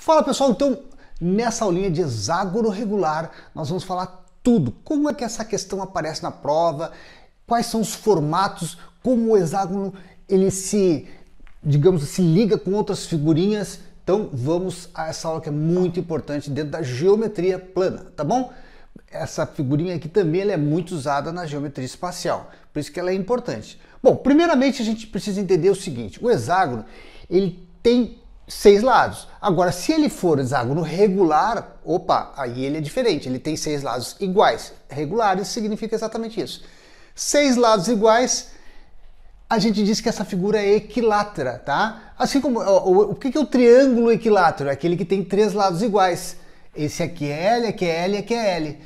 Fala pessoal, então nessa aulinha de hexágono regular nós vamos falar tudo. Como é que essa questão aparece na prova, quais são os formatos, como o hexágono ele se, digamos, se liga com outras figurinhas. Então vamos a essa aula que é muito importante dentro da geometria plana, tá bom? Essa figurinha aqui também ela é muito usada na geometria espacial, por isso que ela é importante. Bom, primeiramente a gente precisa entender o seguinte, o hexágono ele tem 6 lados. Agora, se ele for hexágono regular, opa, aí ele é diferente, ele tem 6 lados iguais. Regulares significa exatamente isso. 6 lados iguais, a gente diz que essa figura é equilátera, tá? Assim como, o que é o triângulo equilátero? É aquele que tem 3 lados iguais. Esse aqui é L, aqui é L, aqui é L.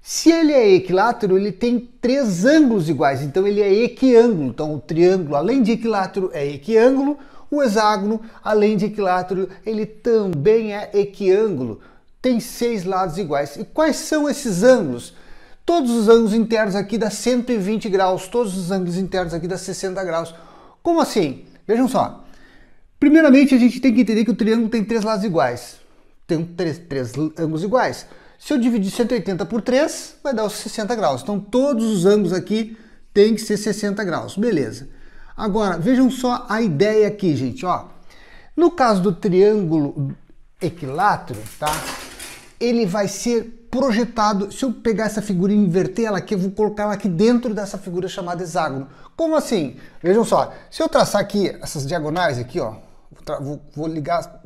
Se ele é equilátero, ele tem 3 ângulos iguais, então ele é equiângulo. Então o triângulo, além de equilátero, é equiângulo. O hexágono, além de equilátero, ele também é equiângulo. Tem 6 lados iguais. E quais são esses ângulos? Todos os ângulos internos aqui dá 120 graus, todos os ângulos internos aqui dá 60 graus. Como assim? Vejam só. Primeiramente, a gente tem que entender que o triângulo tem 3 lados iguais. Tem três ângulos iguais. Se eu dividir 180 por 3, vai dar os 60 graus. Então, todos os ângulos aqui têm que ser 60 graus. Beleza. Agora, vejam só a ideia aqui, gente, ó. No caso do triângulo equilátero, tá? Ele vai ser projetado, se eu pegar essa figura e inverter ela aqui, eu vou colocar ela aqui dentro dessa figura chamada hexágono. Como assim? Vejam só, se eu traçar aqui essas diagonais aqui, ó, vou ligar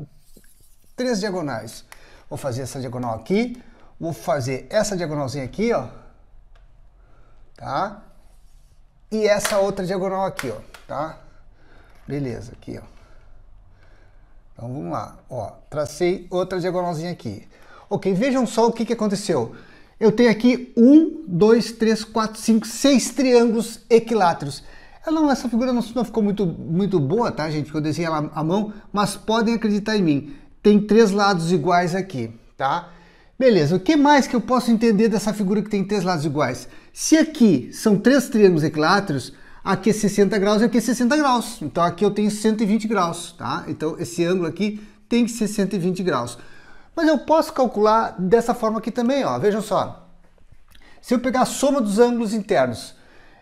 3 diagonais. Vou fazer essa diagonal aqui, vou fazer essa diagonalzinha aqui, ó, tá? E essa outra diagonal aqui, ó, tá? Beleza, aqui, ó. Então vamos lá, ó, tracei outra diagonalzinha aqui. Ok, vejam só o que aconteceu. Eu tenho aqui 1, 2, 3, 4, 5, 6 triângulos equiláteros. Essa figura não ficou muito boa, tá, gente? Porque eu desenhei ela à mão, mas podem acreditar em mim. Tem 3 lados iguais aqui, tá? Beleza, o que mais que eu posso entender dessa figura que tem 3 lados iguais? Se aqui são 3 triângulos equiláteros, aqui é 60 graus e aqui é 60 graus. Então aqui eu tenho 120 graus, tá? Então esse ângulo aqui tem que ser 120 graus. Mas eu posso calcular dessa forma aqui também, ó. Vejam só. Se eu pegar a soma dos ângulos internos,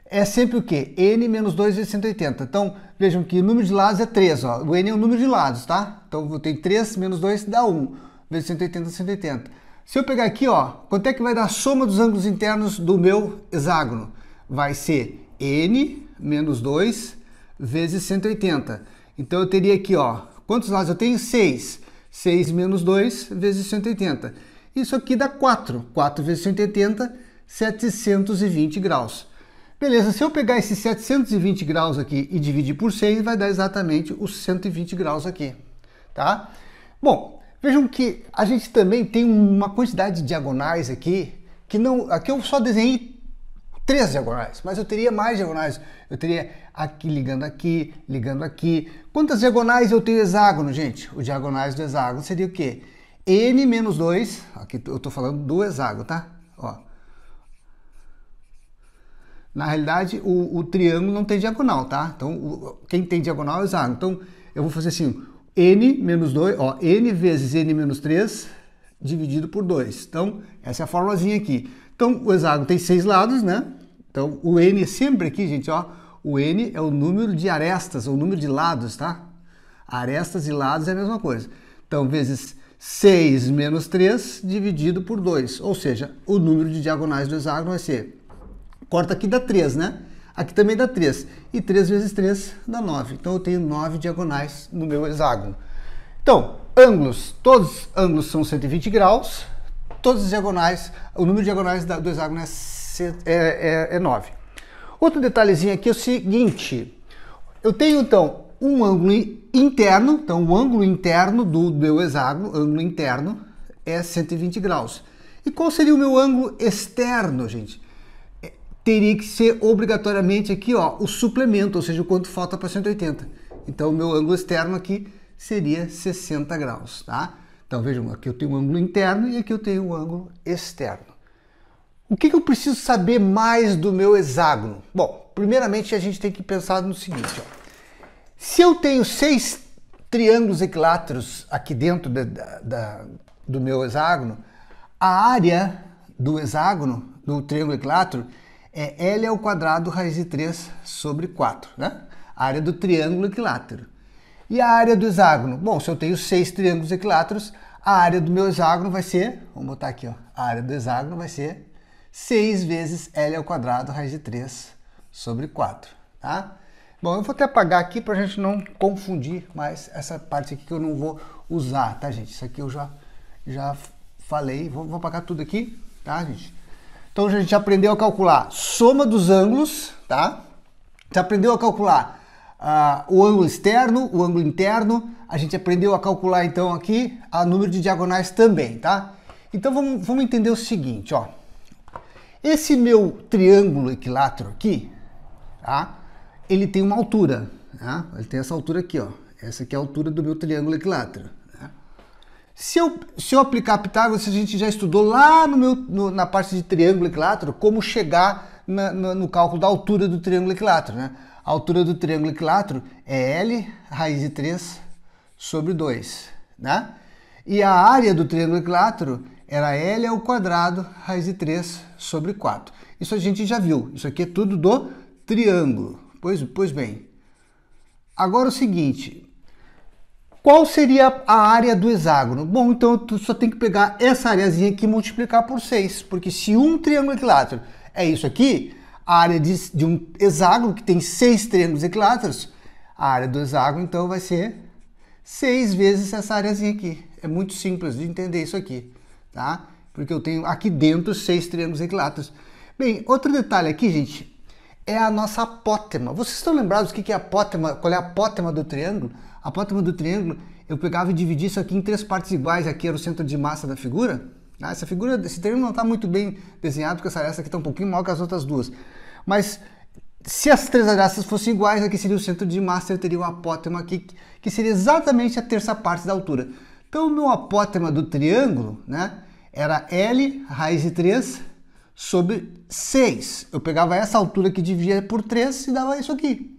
é sempre o quê? N menos 2 vezes 180. Então, vejam que o número de lados é 3, ó. O N é o número de lados, tá? Então eu tenho 3 menos 2 dá 1, vezes 180, 180. Se eu pegar aqui, ó, quanto é que vai dar a soma dos ângulos internos do meu hexágono? Vai ser N menos 2 vezes 180. Então eu teria aqui, ó, quantos lados eu tenho? 6. 6 menos 2 vezes 180. Isso aqui dá 4. 4 vezes 180, 720 graus. Beleza, se eu pegar esses 720 graus aqui e dividir por 6, vai dar exatamente os 120 graus aqui, tá? Bom, vejam que a gente também tem uma quantidade de diagonais aqui, que não, aqui eu só desenhei 3 diagonais, mas eu teria mais diagonais. Eu teria aqui ligando aqui, ligando aqui. Quantas diagonais eu tenho hexágono, gente? Os diagonais do hexágono seria o quê? N menos 2, aqui eu estou falando do hexágono, tá? Ó. Na realidade, o triângulo não tem diagonal, tá? Então, quem tem diagonal é o hexágono. Então, eu vou fazer assim, N menos 2, ó, N vezes N menos 3 dividido por 2. Então, essa é a formulazinha aqui. Então, o hexágono tem 6 lados, né? Então, o N é sempre aqui, gente, ó. O N é o número de arestas, ou o número de lados, tá? Arestas e lados é a mesma coisa. Então, vezes 6 menos 3 dividido por 2. Ou seja, o número de diagonais do hexágono vai ser... Corta aqui dá 3, né? Aqui também dá 3. E 3 vezes 3 dá 9. Então, eu tenho 9 diagonais no meu hexágono. Então, ângulos. Todos os ângulos são 120 graus. Todos os diagonais, o número de diagonais do hexágono é 9. Outro detalhezinho aqui é o seguinte. Eu tenho, então, um ângulo interno. Então, o ângulo interno do meu hexágono, ângulo interno, é 120 graus. E qual seria o meu ângulo externo, gente? Teria que ser obrigatoriamente aqui, ó, o suplemento, ou seja, o quanto falta para 180. Então, o meu ângulo externo aqui seria 60 graus, tá? Então, vejam, aqui eu tenho um ângulo interno e aqui eu tenho um ângulo externo. O que eu preciso saber mais do meu hexágono? Bom, primeiramente a gente tem que pensar no seguinte, ó. Se eu tenho 6 triângulos equiláteros aqui dentro do meu hexágono, a área do hexágono, do triângulo equilátero, é L ao quadrado raiz de 3 sobre 4, né? A área do triângulo equilátero. E a área do hexágono? Bom, se eu tenho 6 triângulos equiláteros, a área do meu hexágono vai ser, vamos botar aqui, ó, a área do hexágono vai ser 6 vezes L ao quadrado raiz de 3 sobre 4, tá? Bom, eu vou até apagar aqui para a gente não confundir mais essa parte aqui que eu não vou usar, tá, gente? Isso aqui eu já falei, vou apagar tudo aqui, tá, gente? Então a gente aprendeu a calcular soma dos ângulos, tá? Já aprendeu a calcular o ângulo externo, o ângulo interno. A gente aprendeu a calcular então aqui o número de diagonais também, tá? Então vamos entender o seguinte, ó. Esse meu triângulo equilátero aqui, tá? Ele tem uma altura, tá? Ele tem essa altura aqui, ó. Essa aqui é a altura do meu triângulo equilátero. Se eu aplicar Pitágoras, a gente já estudou lá na parte de triângulo equilátero como chegar no cálculo da altura do triângulo equilátero, né? A altura do triângulo equilátero é L raiz de 3 sobre 2, né? E a área do triângulo equilátero era L ao quadrado raiz de 3 sobre 4. Isso a gente já viu. Isso aqui é tudo do triângulo. Pois bem. Agora o seguinte... Qual seria a área do hexágono? Bom, então tu só tem que pegar essa areazinha aqui e multiplicar por 6, porque se um triângulo equilátero é isso aqui, a área de um hexágono que tem 6 triângulos equiláteros, a área do hexágono então vai ser 6 vezes essa areazinha aqui. É muito simples de entender isso aqui, tá? Porque eu tenho aqui dentro 6 triângulos equiláteros. Bem, outro detalhe aqui, gente, é a nossa apótema. Vocês estão lembrados do que é a apótema? Qual é a apótema do triângulo? A apótema do triângulo, eu pegava e dividia isso aqui em 3 partes iguais. Aqui era o centro de massa da figura. Esse triângulo não está muito bem desenhado, porque essa aresta aqui está um pouquinho maior que as outras duas. Mas se as 3 arestas fossem iguais, aqui seria o centro de massa, eu teria uma apótema aqui, que seria exatamente a terça parte da altura. Então, o meu apótema do triângulo, né, era L raiz de 3 sobre 6. Eu pegava essa altura que dividia por 3 e dava isso aqui.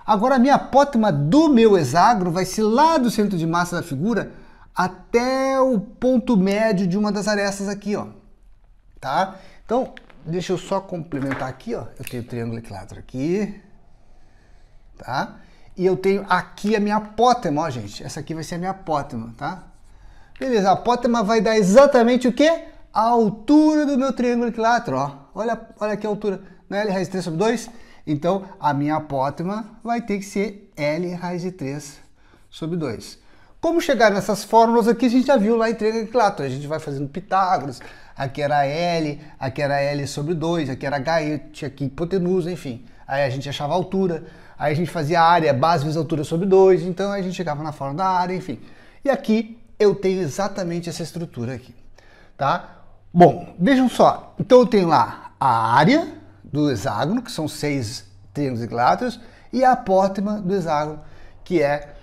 Agora, a minha apótema do meu hexágono vai ser lá do centro de massa da figura até o ponto médio de uma das arestas aqui, ó. Tá? Então, deixa eu só complementar aqui, ó. Eu tenho o triângulo equilátero aqui, tá? E eu tenho aqui a minha apótema, ó, gente. Essa aqui vai ser a minha apótema, tá? Beleza, a apótema vai dar exatamente o quê? A altura do meu triângulo equilátero, ó. Olha aqui a altura, né? L raiz de 3 sobre 2. Então, a minha apótema vai ter que ser L raiz de 3 sobre 2. Como chegar nessas fórmulas aqui, a gente já viu lá em triângulo equilátero. A gente vai fazendo Pitágoras. Aqui era L, aqui era L sobre 2, aqui era H, tinha aqui hipotenusa, enfim. Aí a gente achava a altura, aí a gente fazia a área, base vezes altura sobre 2, então a gente chegava na fórmula da área, enfim. E aqui eu tenho exatamente essa estrutura aqui, tá? Bom, vejam só. Então eu tenho lá a área do hexágono, que são 6 triângulos equiláteros, e a apótema do hexágono, que é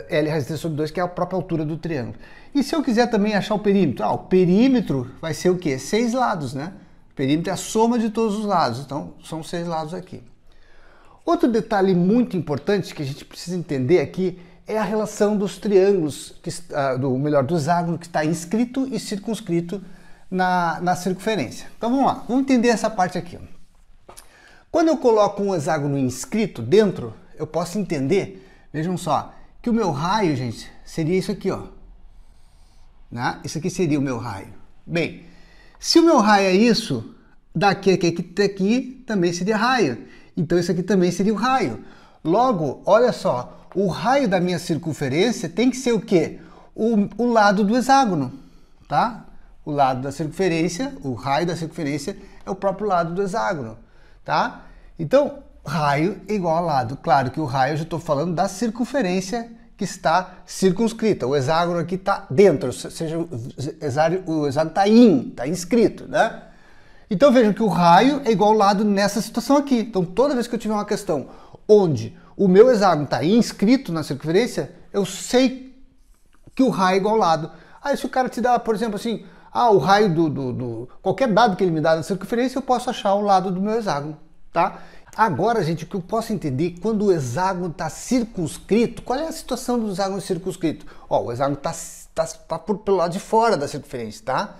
L raiz de 3 sobre 2, que é a própria altura do triângulo. E se eu quiser também achar o perímetro? O perímetro vai ser o quê? 6 lados, né? O perímetro é a soma de todos os lados, então são 6 lados aqui. Outro detalhe muito importante que a gente precisa entender aqui é a relação dos triângulos, do hexágono que está inscrito e circunscrito na circunferência. Então vamos lá, vamos entender essa parte aqui. Quando eu coloco um hexágono inscrito dentro, eu posso entender, vejam só, que o meu raio, gente, seria isso aqui, ó. Né? Isso aqui seria o meu raio. Bem, se o meu raio é isso, daqui até aqui também seria raio. Então isso aqui também seria o raio. Logo, olha só, o raio da minha circunferência tem que ser o quê? O lado do hexágono, tá? O lado da circunferência, o raio da circunferência é o próprio lado do hexágono, tá? Então, raio é igual a lado. Claro que o raio eu já estou falando da circunferência que está circunscrita. O hexágono aqui está dentro, ou seja, o hexágono está inscrito, né? Então vejam que o raio é igual ao lado nessa situação aqui. Então toda vez que eu tiver uma questão onde o meu hexágono está inscrito na circunferência, eu sei que o raio é igual ao lado. Aí se o cara te dá, por exemplo, assim, o raio qualquer dado que ele me dá da circunferência, eu posso achar o lado do meu hexágono, tá? Agora, gente, o que eu posso entender, quando o hexágono está circunscrito, qual é a situação do hexágono circunscrito? Ó, o hexágono está pelo lado de fora da circunferência, tá?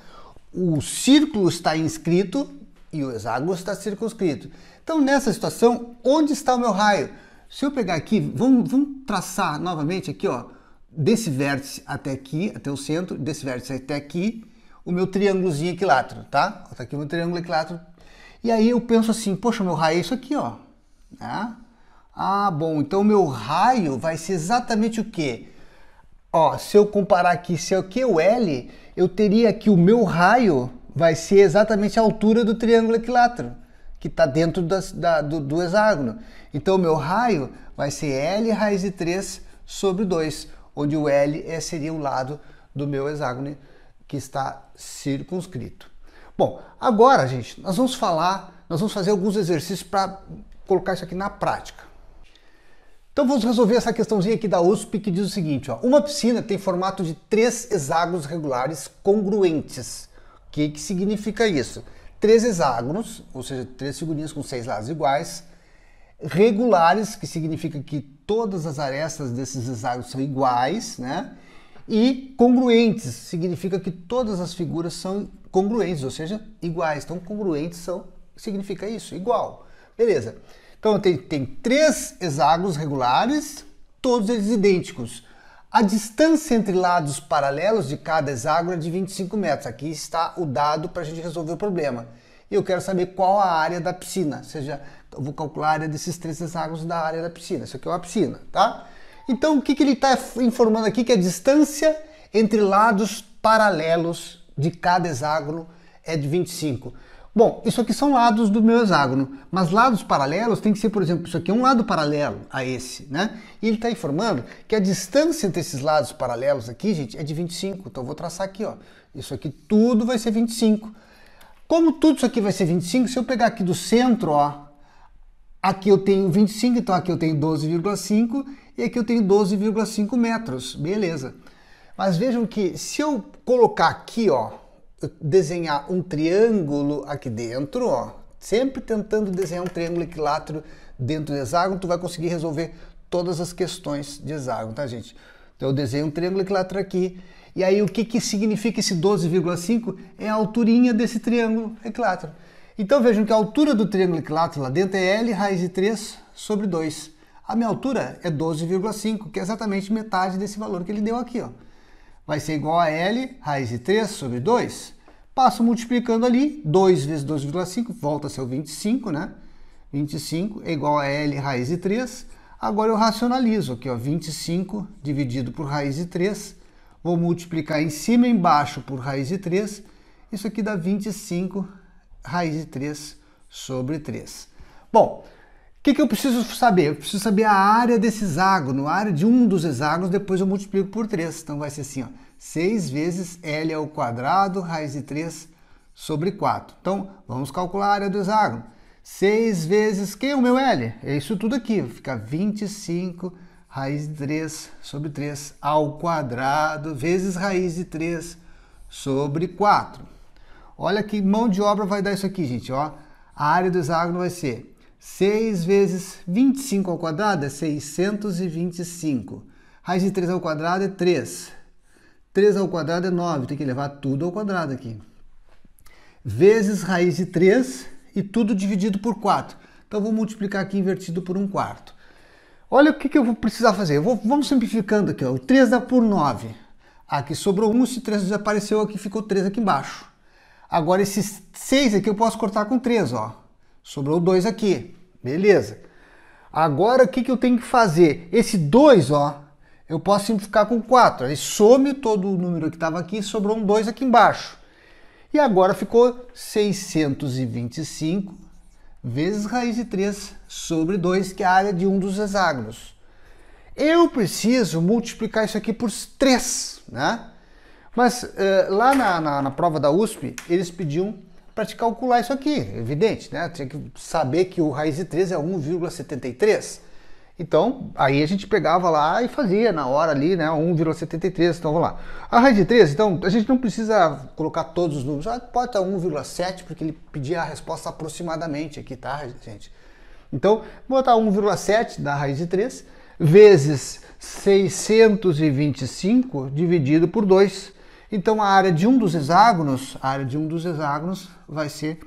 O círculo está inscrito e o hexágono está circunscrito. Então, nessa situação, onde está o meu raio? Se eu pegar aqui, vamos traçar novamente aqui, ó, desse vértice até aqui, até o centro, desse vértice até aqui, o meu triângulozinho equilátero, tá? Tá aqui o meu triângulo equilátero. E aí eu penso assim, poxa, meu raio é isso aqui, ó. Né? Ah, bom, então o meu raio vai ser exatamente o quê? Ó, se eu comparar aqui, se aqui é o L, eu teria aqui o meu raio vai ser exatamente a altura do triângulo equilátero, que está dentro do hexágono. Então o meu raio vai ser L raiz de 3 sobre 2, onde o L seria o lado do meu hexágono que está circunscrito. Bom, agora, gente, nós vamos fazer alguns exercícios para colocar isso aqui na prática. Então vamos resolver essa questãozinha aqui da USP que diz o seguinte, ó, uma piscina tem formato de 3 hexágonos regulares congruentes. O que significa isso? 3 hexágonos, ou seja, 3 figurinhas com 6 lados iguais, regulares, que significa que todas as arestas desses hexágonos são iguais, né? E congruentes, significa que todas as figuras são congruentes, ou seja, iguais. Então, congruentes significa isso, igual. Beleza. Então, tem 3 hexágonos regulares, todos eles idênticos. A distância entre lados paralelos de cada hexágono é de 25 metros. Aqui está o dado para a gente resolver o problema. E eu quero saber qual a área da piscina. Ou seja, eu vou calcular a área desses 3 hexágonos da área da piscina. Isso aqui é uma piscina, tá? Então, o que ele está informando aqui? Que a distância entre lados paralelos de cada hexágono é de 25. Bom, isso aqui são lados do meu hexágono, mas lados paralelos tem que ser, por exemplo, isso aqui é um lado paralelo a esse, né? E ele está informando que a distância entre esses lados paralelos aqui, gente, é de 25. Então, eu vou traçar aqui, ó. Isso aqui tudo vai ser 25. Como tudo isso aqui vai ser 25, se eu pegar aqui do centro, ó, aqui eu tenho 25, então aqui eu tenho 12,5 e aqui eu tenho 12,5 metros. Beleza. Mas vejam que se eu colocar aqui, ó, desenhar um triângulo aqui dentro, ó, sempre tentando desenhar um triângulo equilátero dentro do hexágono, tu vai conseguir resolver todas as questões de hexágono, tá, gente? Então eu desenho um triângulo equilátero aqui, e aí o que significa esse 12,5? É a alturinha desse triângulo equilátero. Então vejam que a altura do triângulo equilátero lá dentro é L raiz de 3 sobre 2. A minha altura é 12,5, que é exatamente metade desse valor que ele deu aqui, ó. Vai ser igual a L raiz de 3 sobre 2. Passo multiplicando ali, 2 vezes 12,5, volta a ser o 25, né? 25 é igual a L raiz de 3. Agora eu racionalizo aqui, ó, 25 dividido por raiz de 3. Vou multiplicar em cima e embaixo por raiz de 3. Isso aqui dá 25 raiz de 3 sobre 3. Bom, o que eu preciso saber? Eu preciso saber a área desse hexágono, a área de um dos hexágonos, depois eu multiplico por 3. Então vai ser assim, ó, 6 vezes L ao quadrado, raiz de 3 sobre 4. Então, vamos calcular a área do hexágono. 6 vezes, quem é o meu L? É isso tudo aqui, fica 25 raiz de 3 sobre 3 ao quadrado, vezes raiz de 3 sobre 4. Olha que mão de obra vai dar isso aqui, gente, ó. A área do hexágono vai ser 6 vezes 25 ao quadrado é 625. Raiz de 3 ao quadrado é 3. 3 ao quadrado é 9. Tem que levar tudo ao quadrado aqui. Vezes raiz de 3 e tudo dividido por 4. Então, vou multiplicar aqui invertido por 1/4. Olha o que eu vou precisar fazer. Vamos simplificando aqui. Ó. O 3 dá por 9. Aqui sobrou 1. Esse 3 desapareceu. Aqui ficou 3 aqui embaixo. Agora, esses 6 aqui eu posso cortar com 3, ó. Sobrou 2 aqui. Beleza. Agora, o que eu tenho que fazer? Esse 2, ó, eu posso simplificar com 4. Aí some todo o número que estava aqui e sobrou um 2 aqui embaixo. E agora ficou 625 vezes raiz de 3 sobre 2, que é a área de um dos hexágonos. Eu preciso multiplicar isso aqui por 3, né? Mas lá na prova da USP, eles pediam para te calcular isso aqui, evidente, né? Tinha que saber que o raiz de 3 é 1,73. Então, aí a gente pegava lá e fazia na hora ali, né? 1,73, então vamos lá. A raiz de 3, então, a gente não precisa colocar todos os números. Pode estar 1,7, porque ele pedia a resposta aproximadamente aqui, tá, gente? Então, vou botar 1,7 da raiz de 3 vezes 625 dividido por 2. Então, a área de um dos hexágonos, vai ser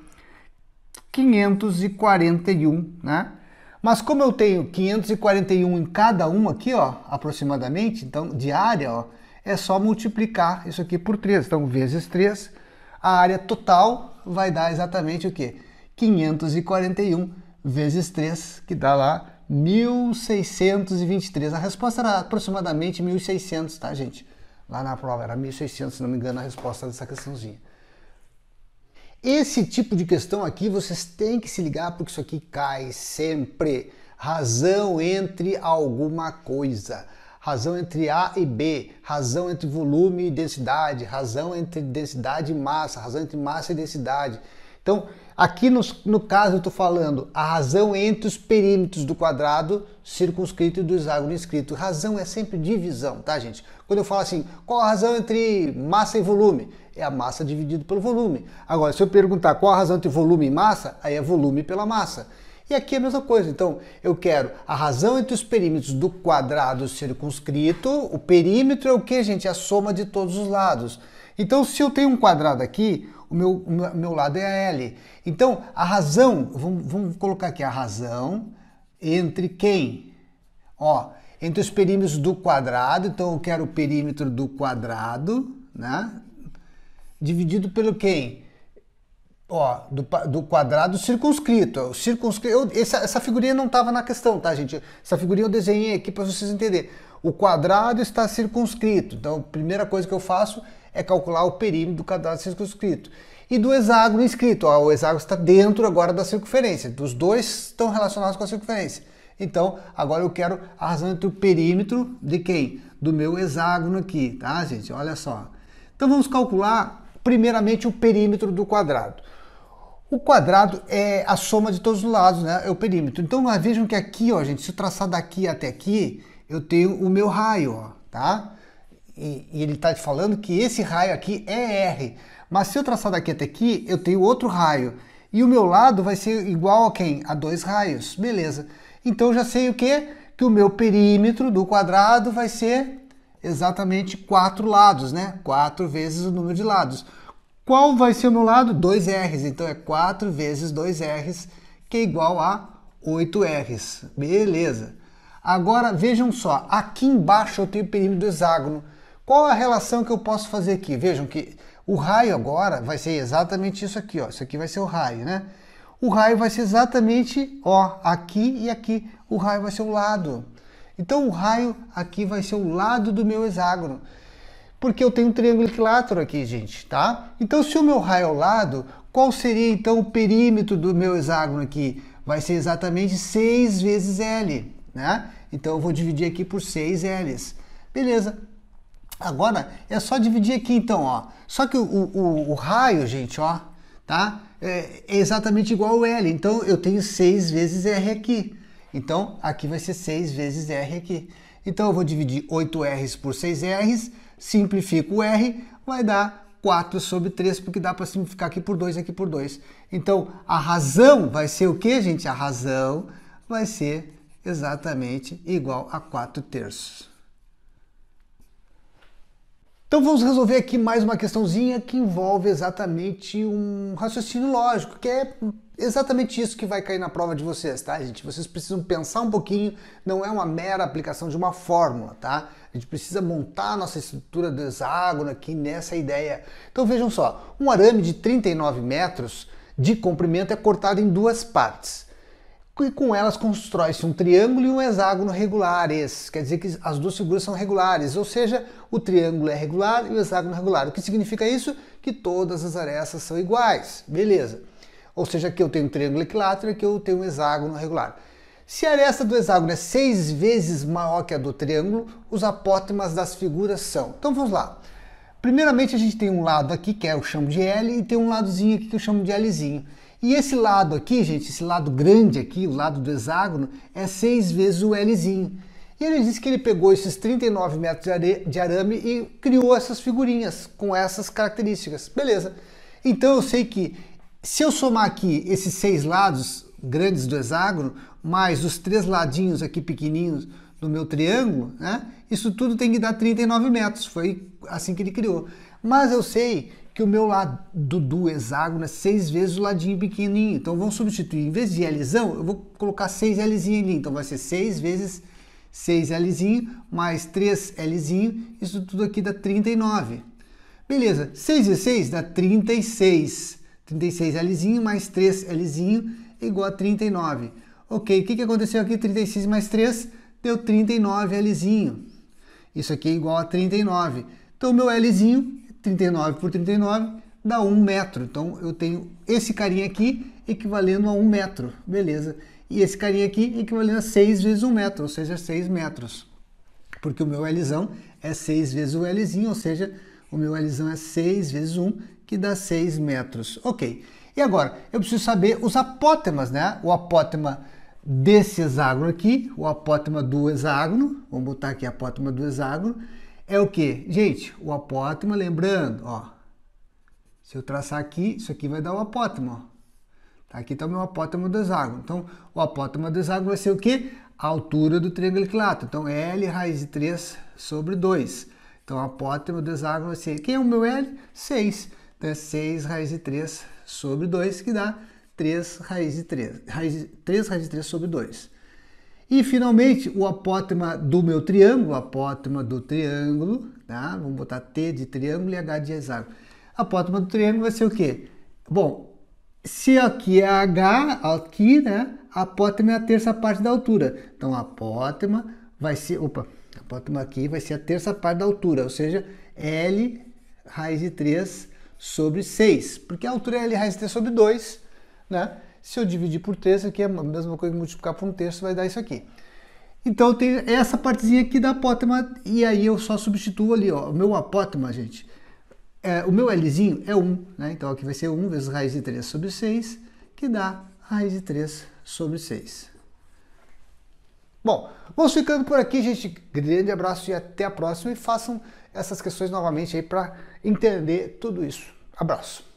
541, né? Mas como eu tenho 541 em cada um aqui, ó, aproximadamente, então de área, ó, é só multiplicar isso aqui por 3. Então, vezes 3, a área total vai dar exatamente o quê? 541 vezes 3, que dá lá 1.623. A resposta era aproximadamente 1.600, tá, gente? Lá na prova era 1.600, se não me engano, a resposta dessa questãozinha. Esse tipo de questão aqui vocês têm que se ligar, porque isso aqui cai sempre. Razão entre alguma coisa. Razão entre A e B, razão entre volume e densidade, razão entre densidade e massa, razão entre massa e densidade. Então, aqui no caso eu estou falando a razão entre os perímetros do quadrado circunscrito e do hexágono inscrito. Razão é sempre divisão, tá, gente? Quando eu falo assim, qual a razão entre massa e volume? É a massa dividido pelo volume. Agora, se eu perguntar qual a razão entre volume e massa, aí é volume pela massa. E aqui é a mesma coisa. Então, eu quero a razão entre os perímetros do quadrado circunscrito. O perímetro é o que, gente? É a soma de todos os lados. Então, se eu tenho um quadrado aqui, o meu lado é a L. Então, a razão, vamos colocar aqui a razão entre quem? Ó, entre os perímetros do quadrado. Então, eu quero o perímetro do quadrado, né? Dividido pelo quem? Ó, do quadrado circunscrito. Essa figurinha não estava na questão, tá, gente? Essa figurinha eu desenhei aqui para vocês entenderem. O quadrado está circunscrito. Então, a primeira coisa que eu faço é calcular o perímetro do quadrado circunscrito. E do hexágono inscrito. Ó, o hexágono está dentro agora da circunferência. Os dois estão relacionados com a circunferência. Então, agora eu quero a razão entre o perímetro de quem? Do meu hexágono aqui, tá, gente? Olha só. Então, vamos calcular primeiramente o perímetro do quadrado. O quadrado é a soma de todos os lados, né? É o perímetro. Então, vejam que aqui, ó, gente, se eu traçar daqui até aqui, eu tenho o meu raio, ó, tá? E ele está falando que esse raio aqui é R. Mas se eu traçar daqui até aqui, eu tenho outro raio. E o meu lado vai ser igual a quem? A 2 raios. Beleza. Então, eu já sei o quê? Que o meu perímetro do quadrado vai ser exatamente 4 lados, né? 4 vezes o número de lados. Qual vai ser o meu lado? 2Rs. Então, é 4 vezes 2Rs, que é igual a 8Rs. Beleza. Agora, vejam só. Aqui embaixo eu tenho o perímetro do hexágono. Qual a relação que eu posso fazer aqui? Vejam que o raio agora vai ser exatamente isso aqui, ó. Isso aqui vai ser o raio, né? O raio vai ser exatamente, ó, aqui e aqui. O raio vai ser o lado. Então, o raio aqui vai ser o lado do meu hexágono. Porque eu tenho um triângulo equilátero aqui, gente, tá? Então, se o meu raio é o lado, qual seria, então, o perímetro do meu hexágono aqui? Vai ser exatamente 6 vezes L, né? Então, eu vou dividir aqui por 6 L's. Beleza. Agora, é só dividir aqui, então, ó. Só que o raio, gente, ó, tá? É exatamente igual ao L. Então, eu tenho 6 vezes R aqui. Então, aqui vai ser 6 vezes R aqui. Então, eu vou dividir 8Rs por 6Rs, simplifico o R, vai dar 4 sobre 3, porque dá para simplificar aqui por 2, aqui por 2. Então, a razão vai ser o quê, gente? A razão vai ser exatamente igual a 4/3. Então vamos resolver aqui mais uma questãozinha que envolve exatamente um raciocínio lógico, que é exatamente isso que vai cair na prova de vocês, tá, gente? Vocês precisam pensar um pouquinho, não é uma mera aplicação de uma fórmula, tá? A gente precisa montar a nossa estrutura do hexágono aqui nessa ideia. Então vejam só, um arame de 39 metros de comprimento é cortado em 2 partes. E com elas constrói-se um triângulo e um hexágono regulares. Quer dizer que as duas figuras são regulares, ou seja, o triângulo é regular e o hexágono é regular. O que significa isso? Que todas as arestas são iguais. Beleza. Ou seja, aqui eu tenho um triângulo equilátero e aqui eu tenho um hexágono regular. Se a aresta do hexágono é 6 vezes maior que a do triângulo, os apótemas das figuras são. Então vamos lá. Primeiramente a gente tem um lado aqui que eu chamo de L e tem um ladozinho aqui que eu chamo de Lzinho. E esse lado aqui, gente, esse lado grande aqui, o lado do hexágono, é 6 vezes o Lzinho. E ele disse que ele pegou esses 39 metros de arame e criou essas figurinhas com essas características. Beleza. Então eu sei que se eu somar aqui esses 6 lados grandes do hexágono, mais os 3 ladinhos aqui pequenininhos do meu triângulo, né? Isso tudo tem que dar 39 metros, foi assim que ele criou. Mas eu sei que o meu lado do hexágono é 6 vezes o ladinho pequenininho, então vamos substituir, em vez de Lzão, eu vou colocar 6Lzinho ali, então vai ser 6 vezes 6Lzinho mais 3Lzinho, isso tudo aqui dá 39. Beleza, 6 vezes 6 dá 36. 36Lzinho mais 3Lzinho igual a 39. Ok, o que aconteceu aqui? 36 mais 3 deu 39Lzinho. Isso aqui é igual a 39. Então, o meu Lzinho, 39 por 39, dá 1 metro. Então, eu tenho esse carinha aqui equivalendo a 1 metro. Beleza. E esse carinha aqui equivalendo a 6 vezes 1 metro, ou seja, 6 metros. Porque o meu Lzão é 6 vezes o Lzinho, ou seja, o meu Lzão é 6 vezes 1, que dá 6 metros. Ok. E agora, eu preciso saber os apótemas, né? O apótema desse hexágono aqui, o apótema do hexágono, vamos botar aqui a apótema do hexágono, é o quê? Gente, o apótema, lembrando, ó, se eu traçar aqui, isso aqui vai dar o apótema, ó. Aqui está o meu apótema do hexágono. Então, o apótema do hexágono vai ser o quê? A altura do triângulo equilátero. Então, L raiz de 3 sobre 2. Então, o apótema do hexágono vai ser, quem é o meu L? 6. Então, é 6 raiz de 3 sobre 2, que dá 3 raiz de 3. 3 raiz de 3 sobre 2. E, finalmente, o apótema do meu triângulo, o apótema do triângulo, tá? Vamos botar T de triângulo e H de hexágono. A apótema do triângulo vai ser o quê? Bom, se aqui é H, aqui, né? A apótema é a terça parte da altura. Então, a apótema vai ser... Opa! A apótema aqui vai ser a terça parte da altura, ou seja, L raiz de 3 sobre 6. Porque a altura é L raiz de 3 sobre 2, né? Se eu dividir por 3, aqui é a mesma coisa que multiplicar por 1/3, vai dar isso aqui. Então, eu tenho essa partezinha aqui da apótema, e aí eu só substituo ali, ó. O meu apótema, gente... o meu Lzinho é 1, né? Então aqui vai ser 1 vezes raiz de 3 sobre 6, que dá raiz de 3 sobre 6. Bom, vamos ficando por aqui, gente. Grande abraço e até a próxima. E façam essas questões novamente aí para entender tudo isso. Abraço.